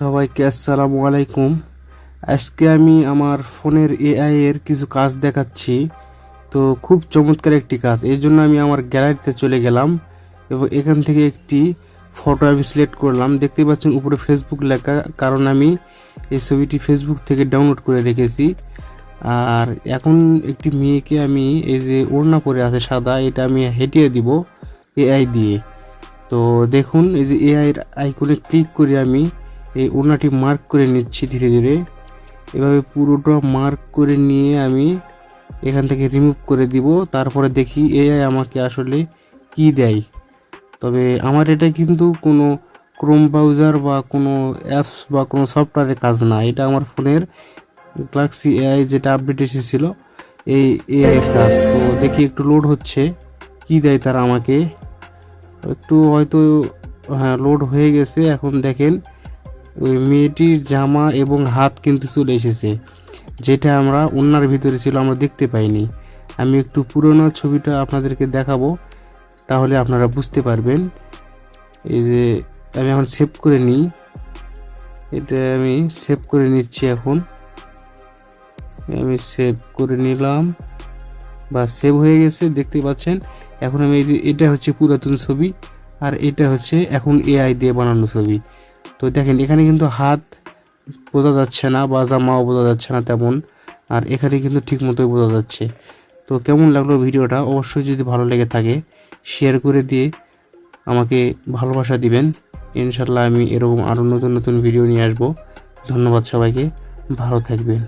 সবাইকে আসসালামু আলাইকুম। আজকে আমি আমার ফোনের এআই এর কিছু কাজ দেখাচ্ছি। তো খুব চমৎকার একটি কাজ, এর জন্য আমি আমার গ্যালারিতে চলে গেলাম এবং এখান থেকে একটি ফটো আমি সিলেক্ট করলাম। দেখতে পাচ্ছেন উপরে ফেসবুক লেখা, কারণ আমি এই ছবিটি ফেসবুক থেকে ডাউনলোড করে রেখেছি। আর এখন একটি মেয়েকে আমি এই যে ওড়না পরে আছে সাদা, এটা আমি হেঁটিয়ে দিব এআই দিয়ে। তো দেখুন এই যে এআই এর আইকনে ক্লিক করে আমি এই ওড়নাটি মার্ক করে নিচ্ছি ধীরে ধীরে। এভাবে পুরোটা মার্ক করে নিয়ে আমি এখান থেকে রিমুভ করে দিব। তারপরে দেখি এআই আমাকে আসলে কি দেয়। তবে আমার এটা কিন্তু কোনো ক্রোম ব্রাউজার বা কোনো অ্যাপস বা কোনো সফটওয়্যারের কাজ না, এটা আমার ফোনের গ্যালাক্সি এআই যেটা আপডেট এসেছিলো এই এআই এর কাজ। তো দেখি একটু লোড হচ্ছে, কি দেয় তারা আমাকে। একটু হয়তো হ্যাঁ লোড হয়ে গেছে। এখন দেখেন ওই মেয়েটির জামা এবং হাত কিন্তু চলে এসেছে, যেটা আমরা ওড়নার ভিতরে ছিল আমরা দেখতে পাইনি। আমি একটু পুরোনো ছবিটা আপনাদেরকে দেখাবো, তাহলে আপনারা বুঝতে পারবেন। এই যে আমি এখন সেভ করে নিই, এটা আমি সেভ করে নিচ্ছি। এখন আমি সেভ করে নিলাম, বা সেভ হয়ে গেছে দেখতে পাচ্ছেন। এখন আমি এই যে এটা হচ্ছে পুরাতন ছবি, আর এটা হচ্ছে এখন এআই দিয়ে বানানো ছবি। তো দেখেন এখানে কিন্তু হাত বোঝা যাচ্ছে না বা জামাও বোঝা যাচ্ছে না তেমন, আর এখানে কিন্তু ঠিক মতোই বোঝা যাচ্ছে। তো কেমন লাগলো ভিডিওটা, অবশ্যই যদি ভালো লেগে থাকে শেয়ার করে দিয়ে আমাকে ভালোবাসা দিবেন। ইনশাল্লাহ আমি এরকম আরও নতুন নতুন ভিডিও নিয়ে আসবো। ধন্যবাদ সবাইকে, ভালো থাকবেন।